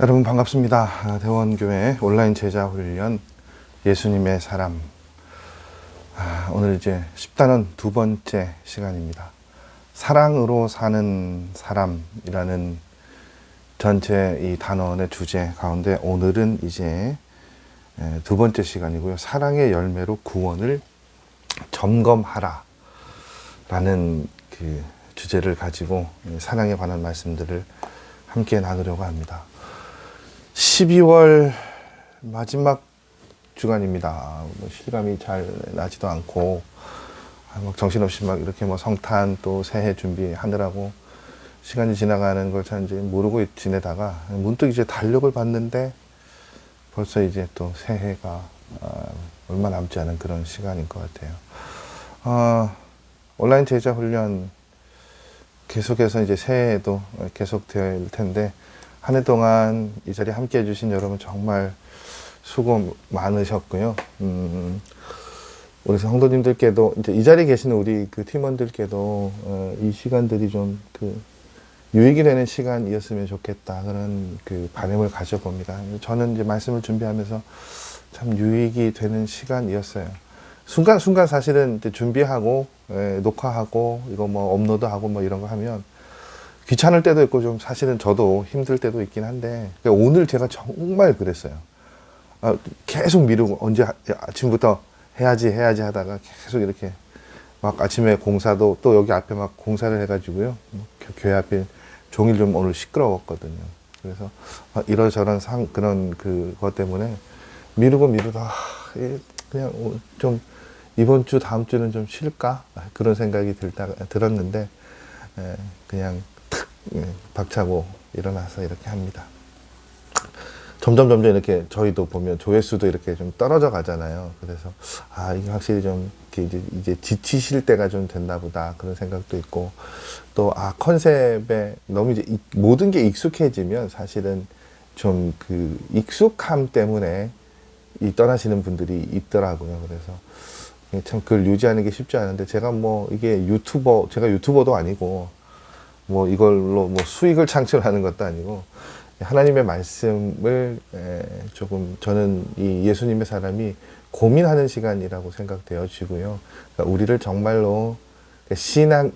여러분 반갑습니다. 대원교회 온라인 제자 훈련 예수님의 사람. 오늘 이제 10단원 두 번째 시간입니다. 사랑으로 사는 사람이라는 전체 이 단원의 주제 가운데 오늘은 이제 두 번째 시간이고요. 사랑의 열매로 구원을 점검하라 라는 그 주제를 가지고 사랑에 관한 말씀들을 함께 나누려고 합니다. 12월 마지막 주간입니다. 실감이 잘 나지도 않고 막 정신없이 막 이렇게 성탄 또 새해 준비하느라고 시간이 지나가는 걸 잘 이제 모르고 지내다가 문득 이제 달력을 봤는데 벌써 이제 또 새해가 얼마 남지 않은 그런 시간인 것 같아요. 온라인 제자 훈련 계속해서 이제 새해에도 계속되어 있을 텐데 한 해 동안 이 자리에 함께 해주신 여러분 정말 수고 많으셨고요. 우리 성도님들께도 이제 이 자리에 계시는 우리 그 팀원들께도 이 시간들이 좀 유익이 되는 시간이었으면 좋겠다 그런 그 바람을 가져봅니다. 저는 이제 말씀을 준비하면서 참 유익이 되는 시간이었어요. 순간순간 사실은 이제 준비하고 녹화하고 이거 업로드하고 이런 거 하면 귀찮을 때도 있고 좀 사실은 저도 힘들 때도 있긴 한데 오늘 제가 정말 그랬어요. 계속 미루고 언제 아침부터 해야지 하다가 계속 이렇게 막 아침에 공사도 또 여기 앞에 막 공사를 해가지고요. 교회 앞에 종일 좀 오늘 시끄러웠거든요. 그래서 이러저런 그런 그것 때문에 미루다 그냥 좀 이번 주 다음 주는 좀 쉴까 그런 생각이 들었는데 그냥 박차고 일어나서 이렇게 합니다. 점점 이렇게 저희도 보면 조회수도 이렇게 좀 떨어져 가잖아요. 그래서 이게 확실히 좀 이제 지치실 때가 좀 됐나 보다 그런 생각도 있고 또 컨셉에 너무 이제 모든 게 익숙해지면 사실은 좀 그 익숙함 때문에 떠나시는 분들이 있더라고요. 그래서 참 그걸 유지하는 게 쉽지 않은데 제가 이게 제가 유튜버도 아니고 이걸로 수익을 창출하는 것도 아니고 하나님의 말씀을 조금 저는 이 예수님의 사람이 고민하는 시간이라고 생각되어지고요. 그러니까 우리를 정말로 신앙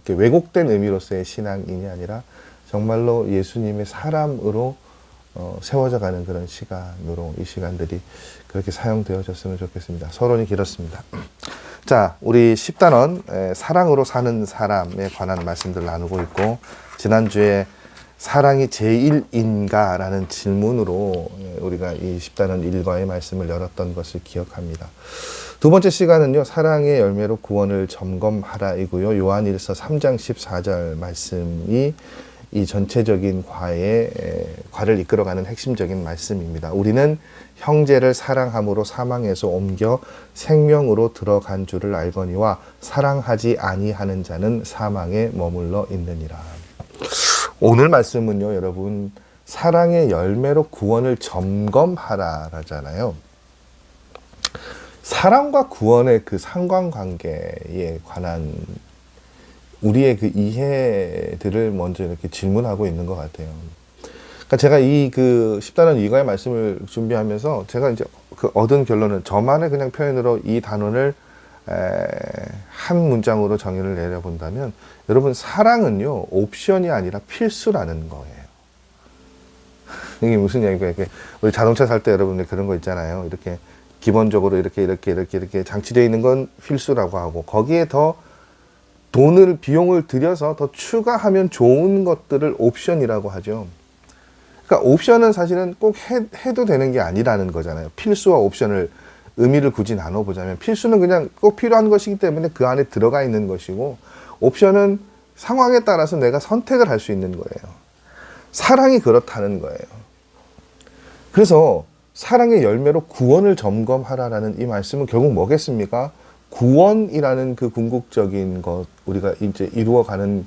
왜곡된 의미로서의 신앙인이 아니라 정말로 예수님의 사람으로 세워져 가는 그런 시간으로 이 시간들이 그렇게 사용되어졌으면 좋겠습니다. 서론이 길었습니다. 자, 우리 10단원 사랑으로 사는 사람에 관한 말씀들을 나누고 있고 지난주에 사랑이 제일인가? 라는 질문으로 우리가 이 10단원 일과의 말씀을 열었던 것을 기억합니다. 두 번째 시간은요, 사랑의 열매로 구원을 점검하라 이고요. 요한일서 3장 14절 말씀이 이 전체적인 과를 이끌어가는 핵심적인 말씀입니다. 우리는 형제를 사랑함으로 사망에서 옮겨 생명으로 들어간 줄을 알거니와 사랑하지 아니하는 자는 사망에 머물러 있느니라. 오늘 말씀은요, 여러분, 사랑의 열매로 구원을 점검하라라잖아요. 사랑과 구원의 그 상관관계에 관한 우리의 그 이해들을 먼저 이렇게 질문하고 있는 것 같아요. 그러니까 제가 이 10단원 이과의 말씀을 준비하면서 제가 이제 얻은 결론은 저만의 그냥 표현으로 이 단원을 한 문장으로 정의를 내려본다면 여러분 사랑은요 옵션이 아니라 필수라는 거예요. 이게 무슨 얘기가 우리 자동차 살 때 여러분들 그런 거 있잖아요. 이렇게 기본적으로 이렇게 장치되어 있는 건 필수라고 하고 거기에 더 비용을 들여서 더 추가하면 좋은 것들을 옵션이라고 하죠. 그러니까 옵션은 사실은 꼭 해도 되는 게 아니라는 거잖아요. 필수와 옵션을 의미를 굳이 나눠보자면 필수는 그냥 꼭 필요한 것이기 때문에 그 안에 들어가 있는 것이고 옵션은 상황에 따라서 내가 선택을 할 수 있는 거예요. 사랑이 그렇다는 거예요. 그래서 사랑의 열매로 구원을 점검하라라는 이 말씀은 결국 뭐겠습니까? 구원이라는 그 궁극적인 것, 우리가 이제 이루어가는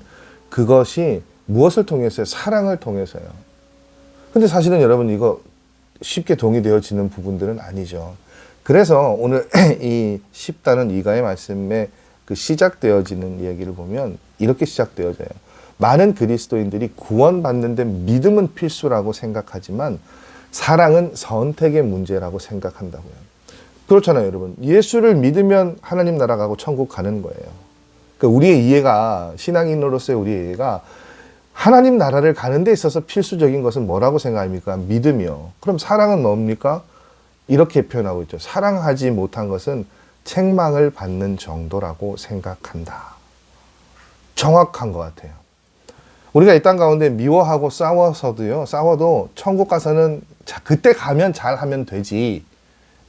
그것이 무엇을 통해서요? 사랑을 통해서요. 근데 사실은 여러분 이거 쉽게 동의되어지는 부분들은 아니죠. 그래서 오늘 이 10단원 이가의 말씀에 시작되어지는 얘기를 보면 이렇게 시작되어져요. 많은 그리스도인들이 구원받는데 믿음은 필수라고 생각하지만 사랑은 선택의 문제라고 생각한다고요. 그렇잖아요, 여러분. 예수를 믿으면 하나님 나라 가고 천국 가는 거예요. 그러니까 우리의 이해가, 신앙인으로서의 우리의 이해가 하나님 나라를 가는 데 있어서 필수적인 것은 뭐라고 생각합니까? 믿음이요. 그럼 사랑은 뭡니까? 이렇게 표현하고 있죠. 사랑하지 못한 것은 책망을 받는 정도라고 생각한다. 정확한 것 같아요. 우리가 이 땅 가운데 미워하고 싸워도 천국 가서는 그때 가면 잘하면 되지.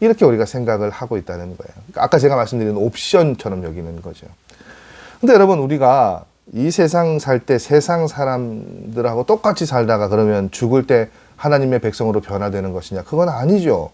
이렇게 우리가 생각을 하고 있다는 거예요. 그러니까 아까 제가 말씀드린 옵션처럼 여기는 거죠. 근데 여러분, 우리가 이 세상 살 때 세상 사람들하고 똑같이 살다가 그러면 죽을 때 하나님의 백성으로 변화되는 것이냐? 그건 아니죠.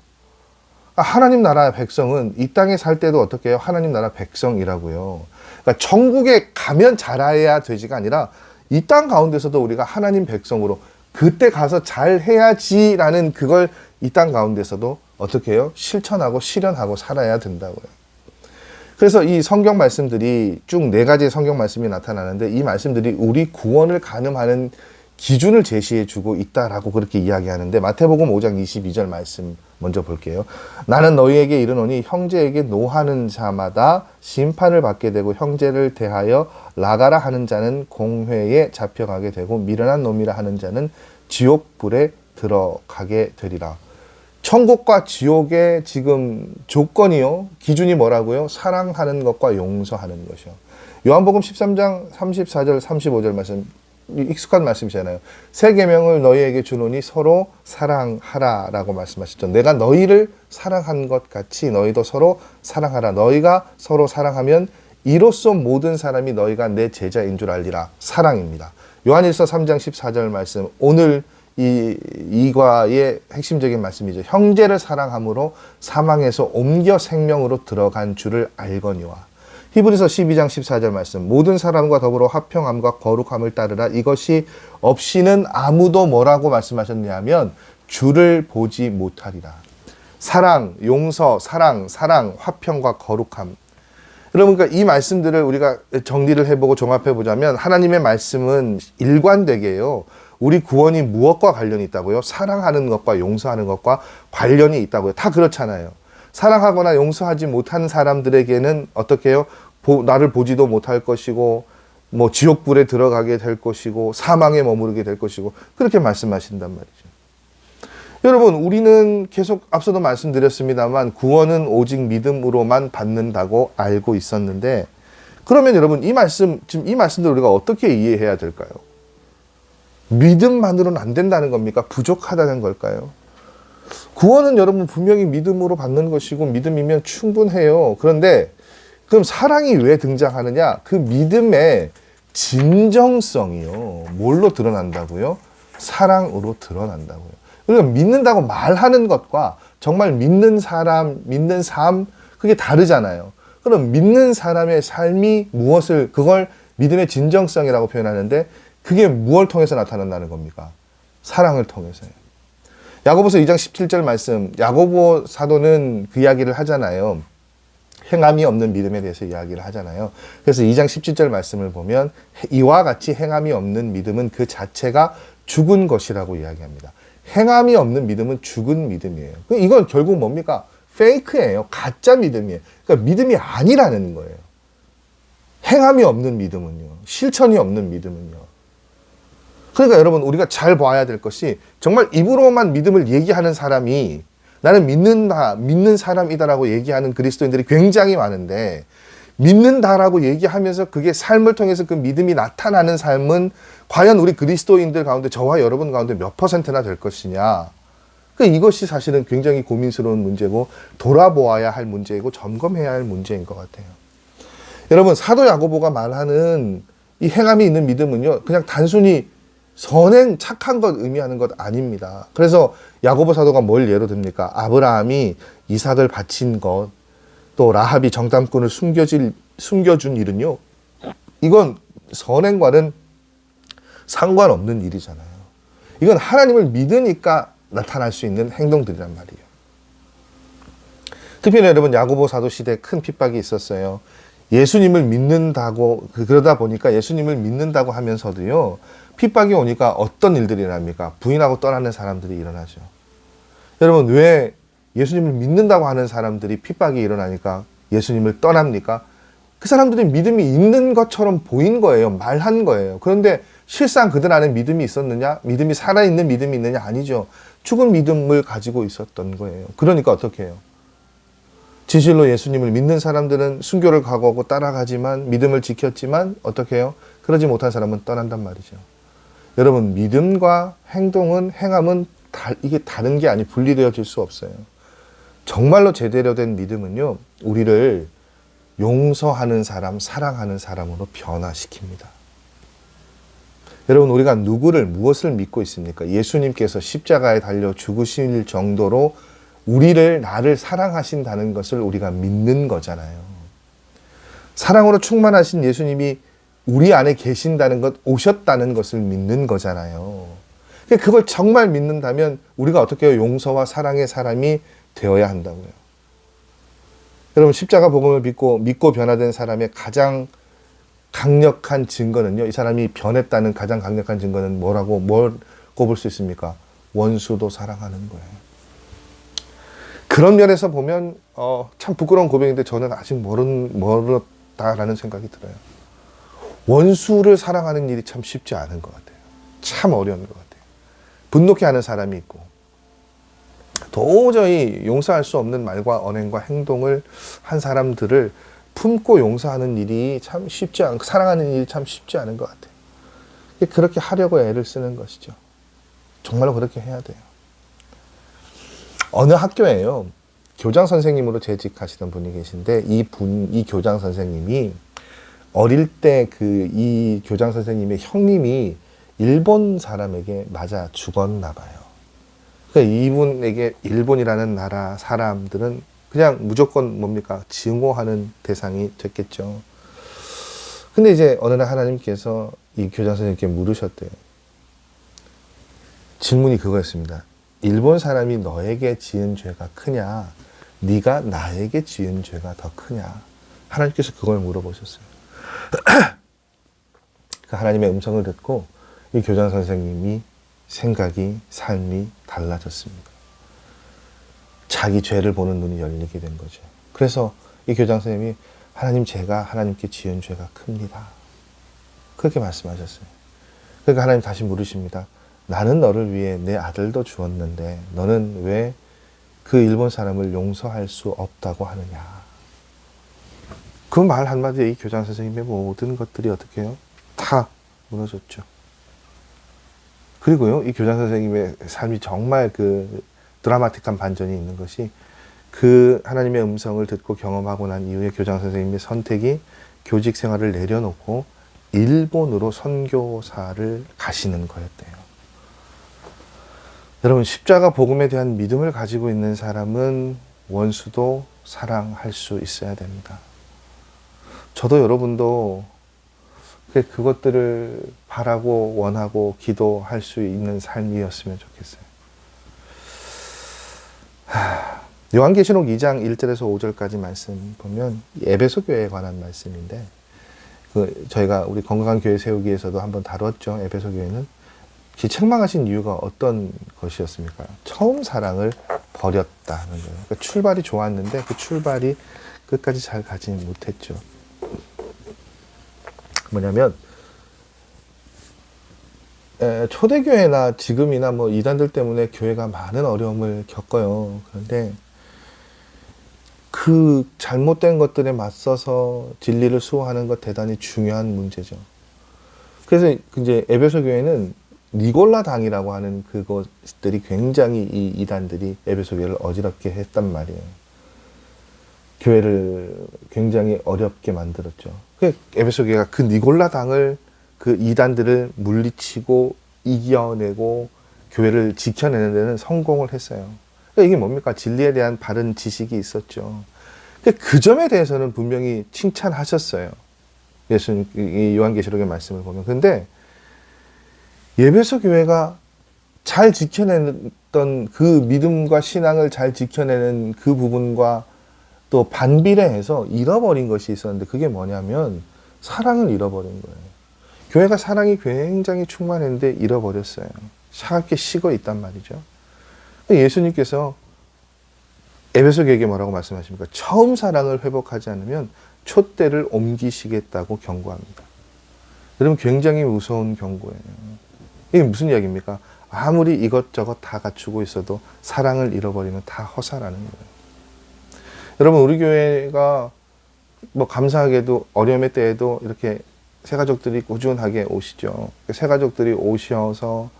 하나님 나라 백성은 이 땅에 살 때도 어떻게 해요? 하나님 나라 백성이라고요. 그러니까 천국에 가면 잘해야 되지가 아니라 이 땅 가운데서도 우리가 하나님 백성으로 그때 가서 잘해야지라는 그걸 이 땅 가운데서도 어떻게 해요? 실천하고 실현하고 살아야 된다고요. 그래서 이 성경 말씀들이 쭉 4가지의 성경 말씀이 나타나는데 이 말씀들이 우리 구원을 가늠하는 기준을 제시해 주고 있다라고 그렇게 이야기하는데 마태복음 5장 22절 말씀 먼저 볼게요. 나는 너희에게 이르노니 형제에게 노하는 자마다 심판을 받게 되고 형제를 대하여 나가라 하는 자는 공회에 잡혀가게 되고 미련한 놈이라 하는 자는 지옥불에 들어가게 되리라. 천국과 지옥의 지금 조건이요, 기준이 뭐라고요? 사랑하는 것과 용서하는 것이요. 요한복음 13장 34절 35절 말씀, 익숙한 말씀이잖아요. 새 계명을 너희에게 주노니 서로 사랑하라 라고 말씀하셨죠. 내가 너희를 사랑한 것 같이 너희도 서로 사랑하라. 너희가 서로 사랑하면 이로써 모든 사람이 너희가 내 제자인 줄 알리라. 사랑입니다. 요한일서 3장 14절 말씀, 오늘 이과의 핵심적인 말씀이죠. 형제를 사랑함으로 사망에서 옮겨 생명으로 들어간 줄을 알거니와. 히브리서 12장 14절 말씀, 모든 사람과 더불어 화평함과 거룩함을 따르라. 이것이 없이는 아무도 뭐라고 말씀하셨냐면 주를 보지 못하리라. 사랑, 용서, 사랑, 화평과 거룩함. 여러분, 그러니까 이 말씀들을 우리가 정리를 해보고 종합해보자면 하나님의 말씀은 일관되게요, 우리 구원이 무엇과 관련이 있다고요? 사랑하는 것과 용서하는 것과 관련이 있다고요. 다 그렇잖아요. 사랑하거나 용서하지 못하는 사람들에게는 어떻게 해요? 나를 보지도 못할 것이고 뭐 지옥불에 들어가게 될 것이고 사망에 머무르게 될 것이고 그렇게 말씀하신단 말이죠. 여러분, 우리는 계속 앞서도 말씀드렸습니다만 구원은 오직 믿음으로만 받는다고 알고 있었는데, 그러면 여러분 지금 이 말씀들 우리가 어떻게 이해해야 될까요? 믿음만으로는 안 된다는 겁니까? 부족하다는 걸까요? 구원은 여러분 분명히 믿음으로 받는 것이고 믿음이면 충분해요. 그런데 그럼 사랑이 왜 등장하느냐? 그 믿음의 진정성이요, 뭘로 드러난다고요? 사랑으로 드러난다고요. 그러니까 믿는다고 말하는 것과 정말 믿는 사람, 믿는 삶, 그게 다르잖아요. 그럼 믿는 사람의 삶이 무엇을, 그걸 믿음의 진정성이라고 표현하는데 그게 무엇을 통해서 나타난다는 겁니까? 사랑을 통해서요. 야고보서 2장 17절 말씀, 야고보 사도는 그 이야기를 하잖아요. 행함이 없는 믿음에 대해서 이야기를 하잖아요. 그래서 2장 17절 말씀을 보면 이와 같이 행함이 없는 믿음은 그 자체가 죽은 것이라고 이야기합니다. 행함이 없는 믿음은 죽은 믿음이에요. 이건 결국 뭡니까? 페이크예요. 가짜 믿음이에요. 그러니까 믿음이 아니라는 거예요. 행함이 없는 믿음은요, 실천이 없는 믿음은요. 그러니까 여러분, 우리가 잘 봐야 될 것이 정말 입으로만 믿음을 얘기하는 사람이 나는 믿는다, 믿는 사람이다라고 얘기하는 그리스도인들이 굉장히 많은데, 믿는다라고 얘기하면서 그게 삶을 통해서 그 믿음이 나타나는 삶은 과연 우리 그리스도인들 가운데, 저와 여러분 가운데 몇 %나 될 것이냐. 그러니까 이것이 사실은 굉장히 고민스러운 문제고 돌아보아야 할 문제이고 점검해야 할 문제인 것 같아요. 여러분, 사도 야고보가 말하는 이 행함이 있는 믿음은요, 그냥 단순히 선행, 착한 것 의미하는 것 아닙니다. 그래서 야고보 사도가 뭘 예로 듭니까? 아브라함이 이삭을 바친 것, 또 라합이 정탐꾼을 숨겨준 일은요, 이건 선행과는 상관없는 일이잖아요. 이건 하나님을 믿으니까 나타날 수 있는 행동들이란 말이에요. 특별히 여러분, 야고보 사도 시대에 큰 핍박이 있었어요. 예수님을 믿는다고, 그러다 보니까 예수님을 믿는다고 하면서도요, 핍박이 오니까 어떤 일들이 일어납니까? 부인하고 떠나는 사람들이 일어나죠. 여러분, 왜 예수님을 믿는다고 하는 사람들이 핍박이 일어나니까 예수님을 떠납니까? 그 사람들이 믿음이 있는 것처럼 보인 거예요. 말한 거예요. 그런데 실상 그들 안에 믿음이 있었느냐? 믿음이 살아있는 믿음이 있느냐? 아니죠. 죽은 믿음을 가지고 있었던 거예요. 그러니까 어떻게 해요? 진실로 예수님을 믿는 사람들은 순교를 각오하고 따라가지만, 믿음을 지켰지만 어떻게 해요? 그러지 못한 사람은 떠난단 말이죠. 여러분, 믿음과 행동은, 행함은 이게 다른 게 아니, 분리되어질 수 없어요. 정말로 제대로 된 믿음은요, 우리를 용서하는 사람, 사랑하는 사람으로 변화시킵니다. 여러분, 우리가 무엇을 믿고 있습니까? 예수님께서 십자가에 달려 죽으실 정도로 나를 사랑하신다는 것을 우리가 믿는 거잖아요. 사랑으로 충만하신 예수님이 우리 안에 계신다는 것, 오셨다는 것을 믿는 거잖아요. 그걸 정말 믿는다면 우리가 어떻게 해요? 용서와 사랑의 사람이 되어야 한다고요. 여러분, 십자가 복음을 믿고 변화된 사람의 가장 강력한 증거는요, 이 사람이 변했다는 가장 강력한 증거는 뭘 꼽을 수 있습니까? 원수도 사랑하는 거예요. 그런 면에서 보면 참 부끄러운 고백인데 저는 아직 멀었다라는 생각이 들어요. 원수를 사랑하는 일이 참 쉽지 않은 것 같아요. 참 어려운 것 같아요. 분노케 하는 사람이 있고, 도저히 용서할 수 없는 말과 언행과 행동을 한 사람들을 품고 용서하는 일이 참 쉽지 않고, 사랑하는 일이 참 쉽지 않은 것 같아요. 그렇게 하려고 애를 쓰는 것이죠. 정말로 그렇게 해야 돼요. 어느 학교에요, 교장 선생님으로 재직하시던 분이 계신데, 이 교장 선생님이 어릴 때 이 교장 선생님의 형님이 일본 사람에게 맞아 죽었나 봐요. 그러니까 이분에게 일본이라는 나라 사람들은 그냥 무조건 뭡니까? 증오하는 대상이 됐겠죠. 근데 이제 어느 날 하나님께서 이 교장 선생님께 물으셨대요. 질문이 그거였습니다. 일본 사람이 너에게 지은 죄가 크냐? 네가 나에게 지은 죄가 더 크냐? 하나님께서 그걸 물어보셨어요. 그 하나님의 음성을 듣고 이 교장 선생님이 생각이, 삶이 달라졌습니다. 자기 죄를 보는 눈이 열리게 된 거죠. 그래서 이 교장 선생님이 하나님, 제가 하나님께 지은 죄가 큽니다. 그렇게 말씀하셨어요. 그러니까 하나님 다시 물으십니다. 나는 너를 위해 내 아들도 주었는데 너는 왜 그 일본 사람을 용서할 수 없다고 하느냐. 그 말 한마디에 이 교장 선생님의 모든 것들이 어떻게 해요? 다 무너졌죠. 그리고요, 이 교장 선생님의 삶이 정말 드라마틱한 반전이 있는 것이, 그 하나님의 음성을 듣고 경험하고 난 이후에 교장 선생님의 선택이 교직 생활을 내려놓고 일본으로 선교사를 가시는 거였대요. 여러분, 십자가 복음에 대한 믿음을 가지고 있는 사람은 원수도 사랑할 수 있어야 됩니다. 저도 여러분도 그것들을 바라고 원하고 기도할 수 있는 삶이었으면 좋겠어요. 요한계시록 2장 1절에서 5절까지 말씀 보면 에베소 교회에 관한 말씀인데, 저희가 우리 건강한 교회 세우기 위해서도 한번 다뤘죠. 에베소 교회는 책망하신 이유가 어떤 것이었습니까? 처음 사랑을 버렸다는 거예요. 그러니까 출발이 좋았는데 그 출발이 끝까지 잘 가지 못했죠. 뭐냐면 초대교회나 지금이나 이단들 때문에 교회가 많은 어려움을 겪어요. 그런데 그 잘못된 것들에 맞서서 진리를 수호하는 것 대단히 중요한 문제죠. 그래서 이제 에베소 교회는 니골라 당이라고 하는 그것들이 굉장히 이 이단들이 에베소 교회를 어지럽게 했단 말이에요. 교회를 굉장히 어렵게 만들었죠. 에베소 교회가 그 니골라 당을, 그 이단들을 물리치고 이겨내고 교회를 지켜내는 데는 성공을 했어요. 그러니까 이게 뭡니까? 진리에 대한 바른 지식이 있었죠. 그 점에 대해서는 분명히 칭찬하셨어요. 예수님, 이 요한계시록의 말씀을 보면. 근데 에베소 교회가 잘 지켜냈던 그 믿음과 신앙을 잘 지켜내는 그 부분과 또 반비례해서 잃어버린 것이 있었는데 그게 뭐냐면 사랑을 잃어버린 거예요. 교회가 사랑이 굉장히 충만했는데 잃어버렸어요. 차갑게 식어 있단 말이죠. 예수님께서 에베소교회에게 뭐라고 말씀하십니까? 처음 사랑을 회복하지 않으면 촛대를 옮기시겠다고 경고합니다. 여러분 굉장히 무서운 경고예요. 이게 무슨 이야기입니까? 아무리 이것저것 다 갖추고 있어도 사랑을 잃어버리면 다 허사라는 거예요. 여러분 우리 교회가 뭐 감사하게도 어려움의 때에도 이렇게 새가족들이 꾸준하게 오시죠. 새가족들이 오셔서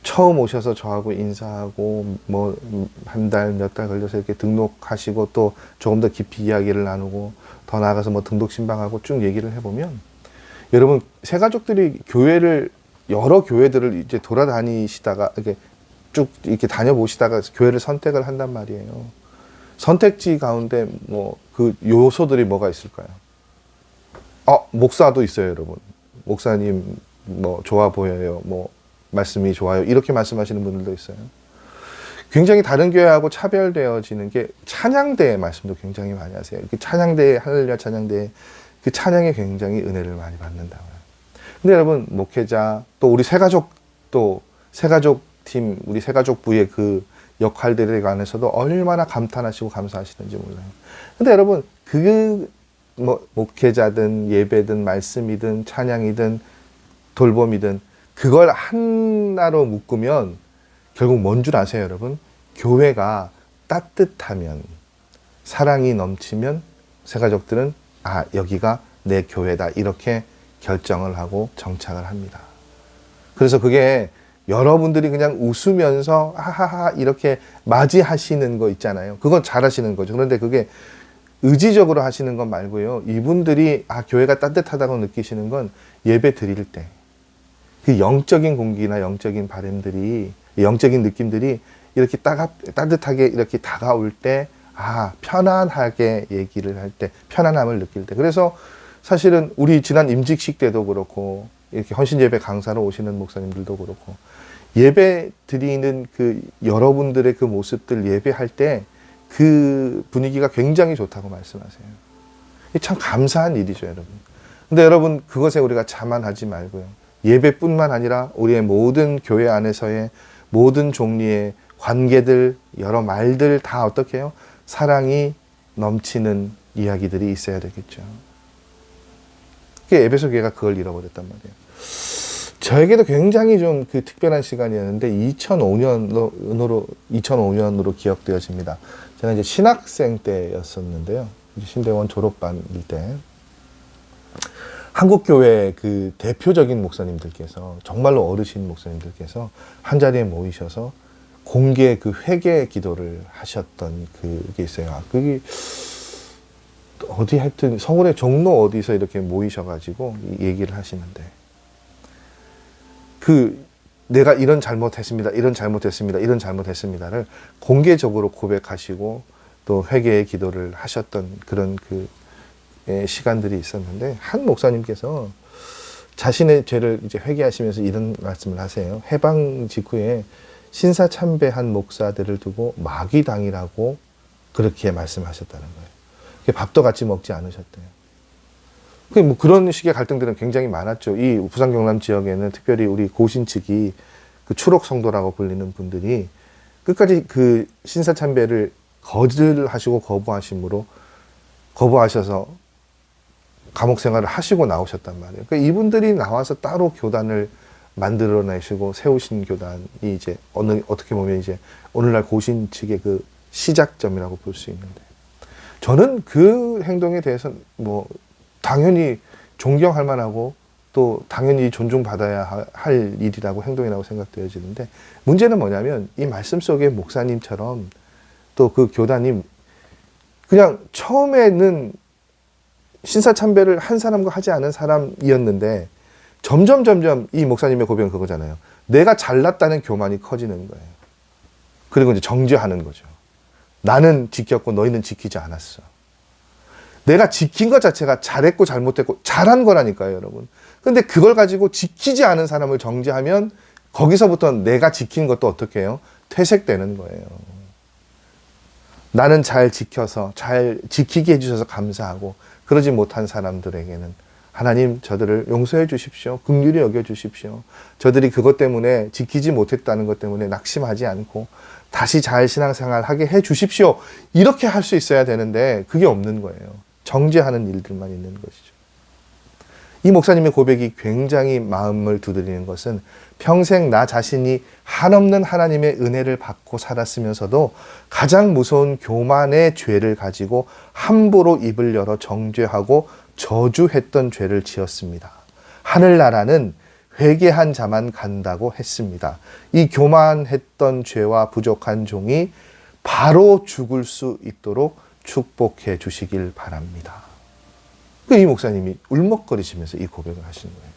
처음 오셔서 저하고 인사하고 뭐 한 달, 몇 달 걸려서 이렇게 등록하시고 또 조금 더 깊이 이야기를 나누고 더 나아가서 뭐 등록 신방하고 쭉 얘기를 해보면 여러분 새가족들이 교회를 여러 교회들을 이제 돌아다니시다가 이렇게 쭉 이렇게 다녀보시다가 교회를 선택을 한단 말이에요. 선택지 가운데 뭐 그 요소들이 뭐가 있을까요? 목사도 있어요, 여러분. 목사님 뭐 좋아 보여요. 뭐 말씀이 좋아요. 이렇게 말씀하시는 분들도 있어요. 굉장히 다른 교회하고 차별되어지는 게 찬양대의 말씀도 굉장히 많이 하세요. 그 찬양대, 할렐루야 찬양대, 그 찬양에 굉장히 은혜를 많이 받는다고요. 근데 여러분, 목회자, 또 우리 새가족도, 새가족팀, 우리 새가족부의 그 역할들에 관해서도 얼마나 감탄하시고 감사하시는지 몰라요. 근데 여러분, 뭐, 목회자든 예배든 말씀이든 찬양이든 돌봄이든 그걸 하나로 묶으면 결국 뭔 줄 아세요, 여러분? 교회가 따뜻하면, 사랑이 넘치면 새가족들은 여기가 내 교회다 이렇게 결정을 하고 정착을 합니다. 그래서 그게 여러분들이 그냥 웃으면서 하하하 이렇게 맞이하시는 거 있잖아요. 그건 잘하시는 거죠. 그런데 그게 의지적으로 하시는 건 말고요. 이분들이 교회가 따뜻하다고 느끼시는 건 예배 드릴 때 그 영적인 공기나 영적인 바램들이, 영적인 느낌들이 이렇게 따뜻하게 이렇게 다가올 때, 편안하게 얘기를 할 때, 편안함을 느낄 때. 그래서 사실은 우리 지난 임직식 때도 그렇고, 이렇게 헌신 예배 강사로 오시는 목사님들도 그렇고, 예배 드리는 그 여러분들의 그 모습들 예배할 때 그 분위기가 굉장히 좋다고 말씀하세요. 참 감사한 일이죠, 여러분. 근데 여러분, 그것에 우리가 자만하지 말고요. 예배뿐만 아니라 우리의 모든 교회 안에서의 모든 종류의 관계들, 여러 말들 다 어떻게 해요? 사랑이 넘치는 이야기들이 있어야 되겠죠. 에베소 교회가 그걸 잃어버렸단 말이에요. 저에게도 굉장히 좀 그 특별한 시간이었는데 2005년으로 기억되어집니다. 제가 이제 신학생 때였었는데요. 신대원 졸업반일 때 한국교회 그 대표적인 목사님들께서, 정말로 어르신 목사님들께서 한 자리에 모이셔서 공개 그 회개 기도를 하셨던 그게 있어요. 그게 어디 하여튼 서울의 종로 어디서 이렇게 모이셔가지고 얘기를 하시는데, 내가 이런 잘못했습니다, 이런 잘못했습니다, 이런 잘못했습니다를 공개적으로 고백하시고 또 회개의 기도를 하셨던 그런 시간들이 있었는데, 한 목사님께서 자신의 죄를 이제 회개하시면서 이런 말씀을 하세요. 해방 직후에 신사참배한 목사들을 두고 마귀당이라고 그렇게 말씀하셨다는 거예요. 밥도 같이 먹지 않으셨대요. 뭐 그런 식의 갈등들은 굉장히 많았죠. 이 부산 경남 지역에는 특별히 우리 고신 측이 그 추록 성도라고 불리는 분들이 끝까지 그 신사참배를 거절하시고 거부하셔서 감옥 생활을 하시고 나오셨단 말이에요. 그러니까 이분들이 나와서 따로 교단을 만들어내시고 세우신 교단이 이제 어떻게 보면 이제 오늘날 고신 측의 그 시작점이라고 볼 수 있는데, 저는 그 행동에 대해서 뭐 당연히 존경할 만하고 또 당연히 존중받아야 할 일이라고, 행동이라고 생각되어지는데, 문제는 뭐냐면 이 말씀 속의 목사님처럼 또 그 교단이 그냥 처음에는 신사참배를 한 사람과 하지 않은 사람이었는데 점점 이 목사님의 고백은 그거잖아요. 내가 잘났다는 교만이 커지는 거예요. 그리고 이제 정죄하는 거죠. 나는 지켰고 너희는 지키지 않았어. 내가 지킨 것 자체가 잘했고 잘못했고 잘한 거라니까요, 여러분. 근데 그걸 가지고 지키지 않은 사람을 정죄하면 거기서부터 내가 지킨 것도 어떻게 해요? 퇴색되는 거예요. 나는 잘 지켜서 잘 지키게 해주셔서 감사하고, 그러지 못한 사람들에게는 하나님 저들을 용서해 주십시오. 긍휼히 여겨 주십시오. 저들이 그것 때문에 지키지 못했다는 것 때문에 낙심하지 않고 다시 잘 신앙생활 하게 해 주십시오. 이렇게 할 수 있어야 되는데 그게 없는 거예요. 정죄하는 일들만 있는 것이죠. 이 목사님의 고백이 굉장히 마음을 두드리는 것은 평생 나 자신이 한없는 하나님의 은혜를 받고 살았으면서도 가장 무서운 교만의 죄를 가지고 함부로 입을 열어 정죄하고 저주했던 죄를 지었습니다. 하늘나라는 회개한 자만 간다고 했습니다. 이 교만했던 죄와 부족한 종이 바로 죽을 수 있도록 축복해 주시길 바랍니다. 이 목사님이 울먹거리시면서 이 고백을 하시는 거예요.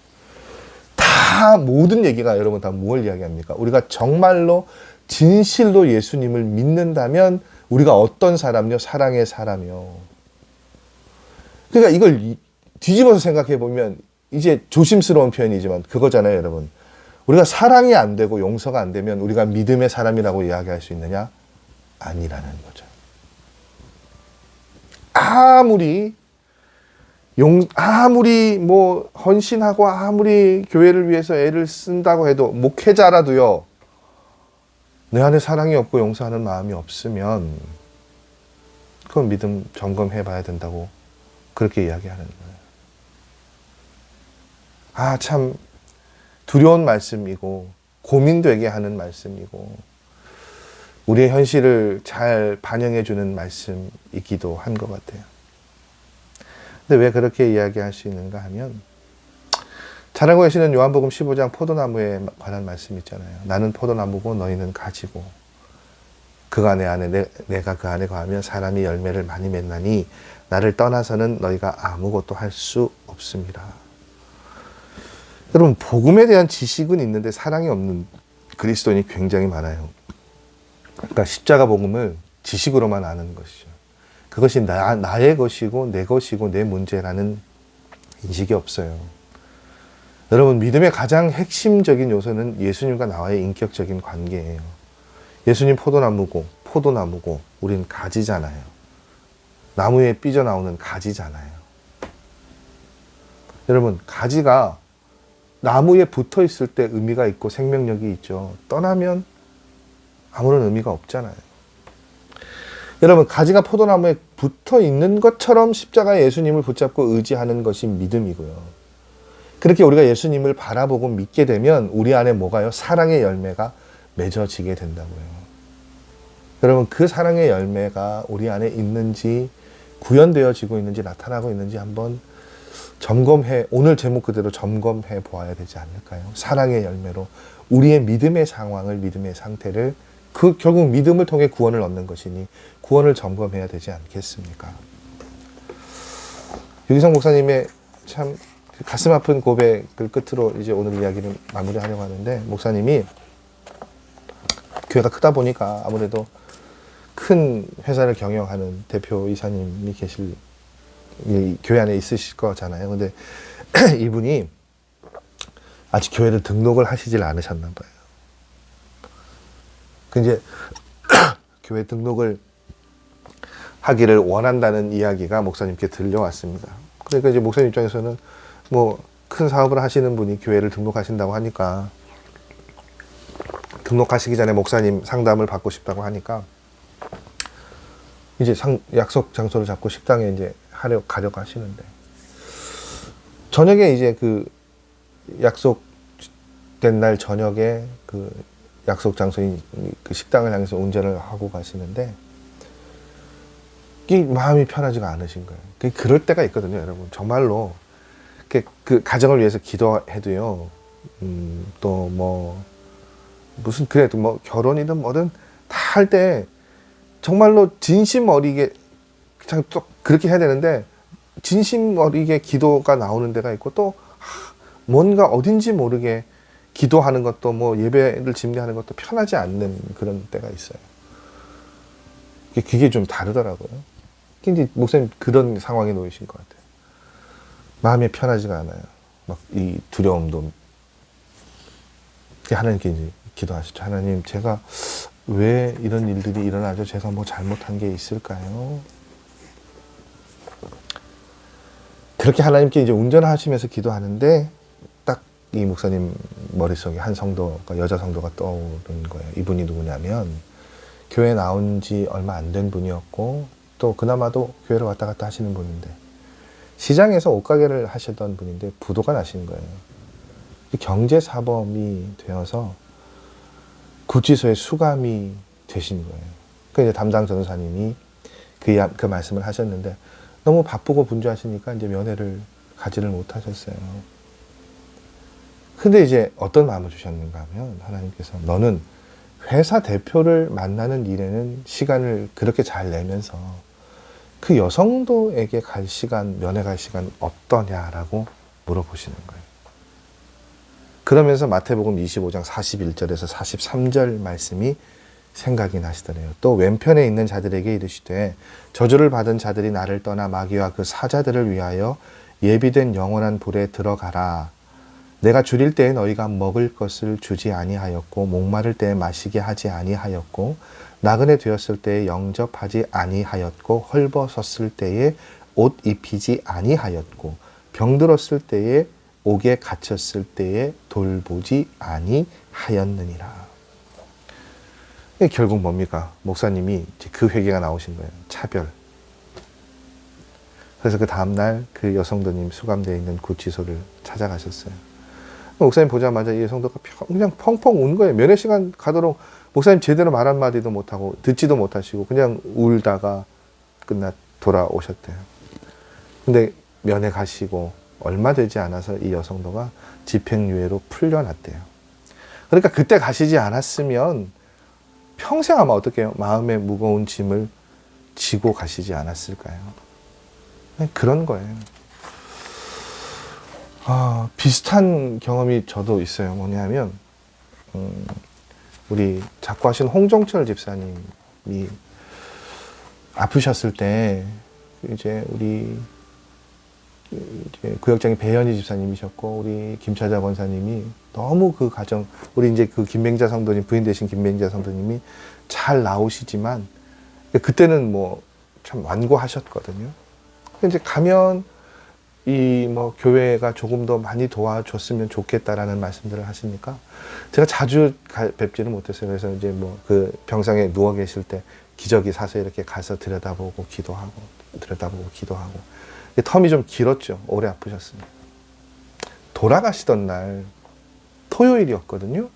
다 모든 얘기가 여러분 다 무엇을 이야기합니까? 우리가 정말로 진실로 예수님을 믿는다면 우리가 어떤 사람요? 사랑의 사람이요. 그러니까 이걸 뒤집어서 생각해 보면 이제 조심스러운 표현이지만 그거잖아요, 여러분. 우리가 사랑이 안 되고 용서가 안 되면 우리가 믿음의 사람이라고 이야기할 수 있느냐? 아니라는 거죠. 아무리 뭐 헌신하고 아무리 교회를 위해서 애를 쓴다고 해도 목회자라도요, 내 안에 사랑이 없고 용서하는 마음이 없으면 그건 믿음 점검해 봐야 된다고 그렇게 이야기하는 거예요. 참 두려운 말씀이고 고민되게 하는 말씀이고 우리의 현실을 잘 반영해 주는 말씀이기도 한 것 같아요. 근데 왜 그렇게 이야기할 수 있는가 하면 잘 알고 계시는 요한복음 15장 포도나무에 관한 말씀 있잖아요. 나는 포도나무고 너희는 가지고 그가 내 안에 내가 그 안에 거하면 사람이 열매를 많이 맺나니 나를 떠나서는 너희가 아무것도 할 수 없습니다. 여러분, 복음에 대한 지식은 있는데 사랑이 없는 그리스도인이 굉장히 많아요. 그러니까 십자가 복음을 지식으로만 아는 것이죠. 그것이 나의 것이고 내 것이고 내 문제라는 인식이 없어요. 여러분, 믿음의 가장 핵심적인 요소는 예수님과 나와의 인격적인 관계예요. 예수님 포도나무고 우린 가지잖아요. 나무에 삐져나오는 가지잖아요. 여러분, 가지가 나무에 붙어 있을 때 의미가 있고 생명력이 있죠. 떠나면 아무런 의미가 없잖아요. 여러분, 가지가 포도나무에 붙어 있는 것처럼 십자가에 예수님을 붙잡고 의지하는 것이 믿음이고요. 그렇게 우리가 예수님을 바라보고 믿게 되면 우리 안에 뭐가요? 사랑의 열매가 맺어지게 된다고요. 여러분, 그 사랑의 열매가 우리 안에 있는지 구현되어지고 있는지 나타나고 있는지 한번 오늘 제목 그대로 점검해 보아야 되지 않을까요? 사랑의 열매로 우리의 믿음의 상황을, 믿음의 상태를 결국 믿음을 통해 구원을 얻는 것이니 구원을 점검해야 되지 않겠습니까? 유기성 목사님의 참 가슴 아픈 고백을 끝으로 이제 오늘 이야기를 마무리하려고 하는데, 목사님이 교회가 크다 보니까 아무래도 큰 회사를 경영하는 대표 이사님이 교회 안에 있으실 거잖아요. 근데 이분이 아직 교회를 등록을 하시질 않으셨나 봐요. 이제 교회 등록을 하기를 원한다는 이야기가 목사님께 들려왔습니다. 그러니까 이제 목사님 입장에서는 뭐 큰 사업을 하시는 분이 교회를 등록하신다고 하니까 등록하시기 전에 목사님 상담을 받고 싶다고 하니까 이제 약속 장소를 잡고 식당에 이제 가려고 하시는데, 저녁에 이제 그 약속된 날 저녁에 그 약속 장소인 그 식당을 향해서 운전을 하고 가시는데 이 마음이 편하지가 않으신 거예요. 그럴 때가 있거든요, 여러분. 정말로 그 가정을 위해서 기도해도요. 또 뭐 무슨 그래도 뭐 결혼이든 뭐든 다 할 때 정말로 진심 어리게 또 그렇게 해야 되는데 진심 어리게 기도가 나오는 데가 있고, 또 뭔가 어딘지 모르게 기도하는 것도 뭐 예배를 집례하는 것도 편하지 않는 그런 때가 있어요. 그게 좀 다르더라고요. 이제 목사님 그런 상황에 놓이신 것 같아요. 마음이 편하지가 않아요. 막 이 두려움도. 하나님께 이제 기도하시죠. 하나님, 제가 왜 이런 일들이 일어나죠? 제가 뭐 잘못한 게 있을까요? 그렇게 하나님께 이제 운전하시면서 기도하는데 딱 이 목사님 머릿속에 한 성도가, 여자 성도가 떠오른 거예요. 이분이 누구냐면 교회 나온 지 얼마 안 된 분이었고 또 그나마도 교회를 왔다 갔다 하시는 분인데 시장에서 옷가게를 하시던 분인데 부도가 나신 거예요. 경제사범이 되어서 구치소에 수감이 되신 거예요. 그 이제 담당 전도사님이 그 말씀을 하셨는데 너무 바쁘고 분주하시니까 이제 면회를 가지를 못하셨어요. 근데 이제 어떤 마음을 주셨는가 하면 하나님께서 너는 회사 대표를 만나는 일에는 시간을 그렇게 잘 내면서 그 여성도에게 갈 시간, 면회 갈 시간 어떠냐라고 물어보시는 거예요. 그러면서 마태복음 25장 41절에서 43절 말씀이 생각이 나시더래요. 또 왼편에 있는 자들에게 이르시되 저주를 받은 자들이 나를 떠나 마귀와 그 사자들을 위하여 예비된 영원한 불에 들어가라. 내가 줄일 때에 너희가 먹을 것을 주지 아니하였고 목마를 때에 마시게 하지 아니하였고 나그네 되었을 때에 영접하지 아니하였고 헐벗었을 때에 옷 입히지 아니하였고 병들었을 때에 옥에 갇혔을 때에 돌보지 아니하였느니라. 결국 뭡니까? 목사님이 그 회개가 나오신 거예요. 차별. 그래서 그 다음날 그 여성도님 수감되어 있는 구치소를 찾아가셨어요. 목사님 보자마자 이 여성도가 그냥 펑펑 운 거예요. 면회 시간 가도록 목사님 제대로 말 한마디도 못하고 듣지도 못하시고 그냥 울다가 돌아오셨대요. 근데 면회 가시고 얼마 되지 않아서 이 여성도가 집행유예로 풀려났대요. 그러니까 그때 가시지 않았으면 평생 아마 어떻게 해요? 마음의 무거운 짐을 지고 가시지 않았을까요? 그런 거예요. 비슷한 경험이 저도 있어요. 뭐냐면 우리 작고하신 홍정철 집사님이 아프셨을 때 이제 우리 구역장이 배현희 집사님이셨고 우리 김차자 권사님이 너무 그 가정, 우리 이제 그 김맹자 성도님, 부인 되신 김맹자 성도님이 잘 나오시지만 그때는 뭐 참 완고하셨거든요. 이제 가면 이 뭐 교회가 조금 더 많이 도와줬으면 좋겠다라는 말씀들을 하시니까 제가 자주 뵙지는 못했어요. 그래서 이제 뭐 그 병상에 누워 계실 때 기저귀 사서 이렇게 가서 들여다보고 기도하고 텀이 좀 길었죠. 오래 아프셨습니다. 돌아가시던 날 토요일이었거든요.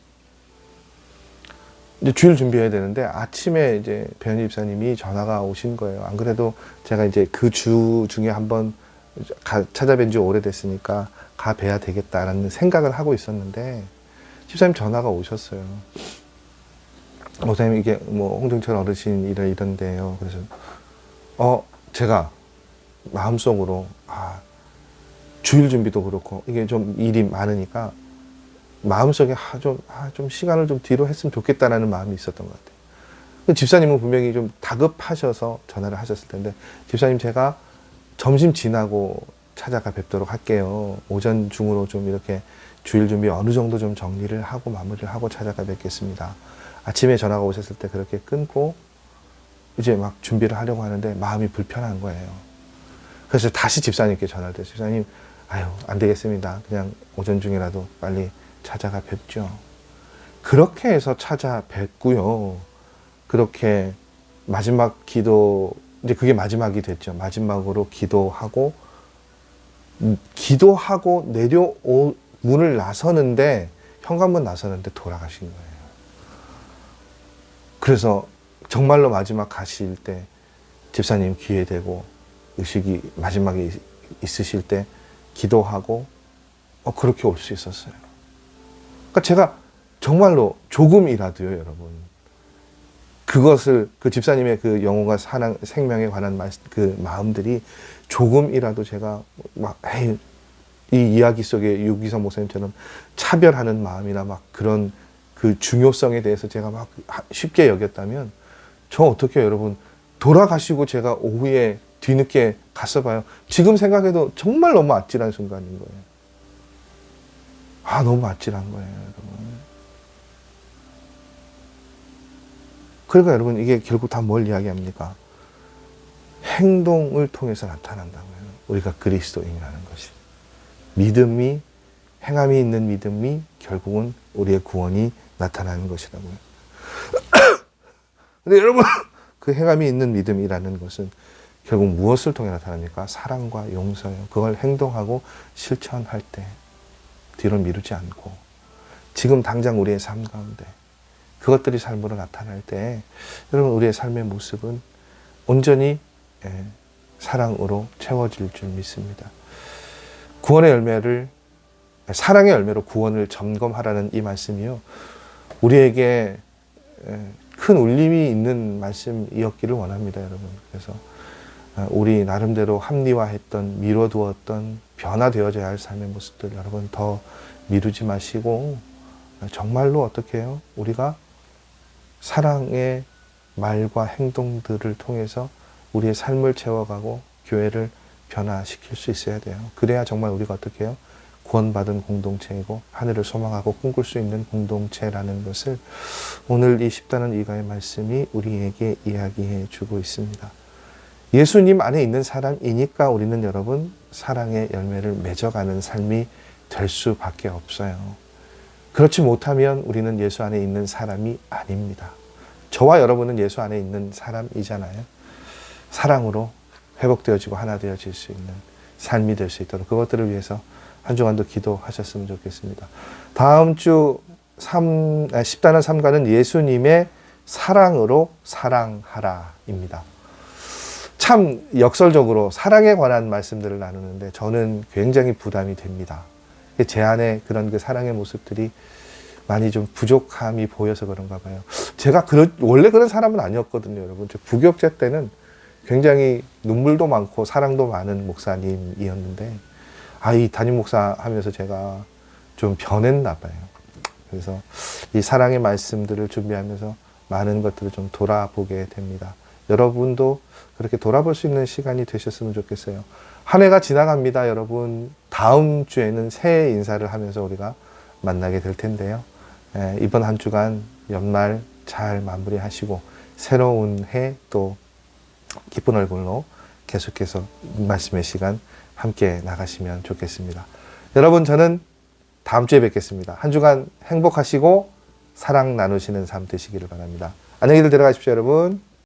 이제 주일 준비해야 되는데 아침에 이제 배현희 집사님이 전화가 오신 거예요. 안 그래도 제가 이제 그 주 중에 한번 찾아뵌 지 오래됐으니까 가 뵈야 되겠다라는 생각을 하고 있었는데 집사님 전화가 오셨어요. 목사님 이게 뭐 홍정철 어르신 이런데요. 그래서 제가 마음속으로 주일 준비도 그렇고 이게 좀 일이 많으니까 마음속에 좀 시간을 좀 뒤로 했으면 좋겠다라는 마음이 있었던 것 같아요. 집사님은 분명히 좀 다급하셔서 전화를 하셨을 텐데 집사님 제가 점심 지나고 찾아가 뵙도록 할게요. 오전 중으로 좀 이렇게 주일 준비 어느 정도 좀 정리를 하고 마무리를 하고 찾아가 뵙겠습니다. 아침에 전화가 오셨을 때 그렇게 끊고 이제 막 준비를 하려고 하는데 마음이 불편한 거예요. 그래서 다시 집사님께 전화를 드렸어요. 집사님, 안 되겠습니다. 그냥 오전 중이라도 빨리 찾아가 뵙죠. 그렇게 해서 찾아뵙고요. 그렇게 마지막 기도, 이제 그게 마지막이 됐죠. 마지막으로 기도하고 문을 나서는데, 현관문 나서는데 돌아가신 거예요. 그래서 정말로 마지막 가실 때 집사님 귀에 대고 의식이 마지막에 있으실 때 기도하고 그렇게 올 수 있었어요. 그러니까 제가 정말로 조금이라도요, 여러분. 그것을 그 집사님의 그 영혼과 사랑, 생명에 관한 그 마음들이 조금이라도 제가 이 이야기 속에 유기성 목사님처럼 차별하는 마음이나 막 그런 그 중요성에 대해서 제가 막 쉽게 여겼다면 저 어떻게 여러분 돌아가시고 제가 오후에 뒤늦게 갔어 봐요. 지금 생각해도 정말 너무 아찔한 순간인 거예요. 너무 아찔한 거예요, 여러분. 그러니까 여러분 이게 결국 다 뭘 이야기합니까? 행동을 통해서 나타난다고요. 우리가 그리스도인이라는 것이. 믿음이, 행함이 있는 믿음이 결국은 우리의 구원이 나타나는 것이라고요. 근데 여러분, 그 행함이 있는 믿음이라는 것은 결국 무엇을 통해 나타납니까? 사랑과 용서요. 그걸 행동하고 실천할 때 뒤로 미루지 않고 지금 당장 우리의 삶 가운데 그것들이 삶으로 나타날 때 여러분 우리의 삶의 모습은 온전히 사랑으로 채워질 줄 믿습니다. 구원의 열매를 사랑의 열매로 구원을 점검하라는 이 말씀이요. 우리에게 큰 울림이 있는 말씀이었기를 원합니다, 여러분. 그래서 우리 나름대로 합리화했던, 미뤄두었던, 변화되어져야 할 삶의 모습들 여러분 더 미루지 마시고 정말로 어떻게 해요? 우리가 사랑의 말과 행동들을 통해서 우리의 삶을 채워가고 교회를 변화시킬 수 있어야 돼요. 그래야 정말 우리가 어떻게 해요? 구원받은 공동체이고 하늘을 소망하고 꿈꿀 수 있는 공동체라는 것을 오늘 이 10단원 이가의 말씀이 우리에게 이야기해 주고 있습니다. 예수님 안에 있는 사람이니까 우리는 여러분 사랑의 열매를 맺어가는 삶이 될 수밖에 없어요. 그렇지 못하면 우리는 예수 안에 있는 사람이 아닙니다. 저와 여러분은 예수 안에 있는 사람이잖아요. 사랑으로 회복되어지고 하나 되어질 수 있는 삶이 될 수 있도록 그것들을 위해서 한 주간도 기도하셨으면 좋겠습니다. 다음 주 10단원 3가는 예수님의 사랑으로 사랑하라입니다. 참 역설적으로 사랑에 관한 말씀들을 나누는데 저는 굉장히 부담이 됩니다. 제 안에 그런 그 사랑의 모습들이 많이 좀 부족함이 보여서 그런가 봐요. 제가 원래 그런 사람은 아니었거든요, 여러분. 저 부교육제 때는 굉장히 눈물도 많고 사랑도 많은 목사님이었는데, 이 담임 목사 하면서 제가 좀 변했나 봐요. 그래서 이 사랑의 말씀들을 준비하면서 많은 것들을 좀 돌아보게 됩니다. 여러분도 그렇게 돌아볼 수 있는 시간이 되셨으면 좋겠어요. 한 해가 지나갑니다, 여러분. 다음 주에는 새해 인사를 하면서 우리가 만나게 될 텐데요. 이번 한 주간 연말 잘 마무리하시고 새로운 해 또 기쁜 얼굴로 계속해서 말씀의 시간 함께 나가시면 좋겠습니다. 여러분, 저는 다음 주에 뵙겠습니다. 한 주간 행복하시고 사랑 나누시는 삶 되시기를 바랍니다. 안녕히들 들어가십시오, 여러분.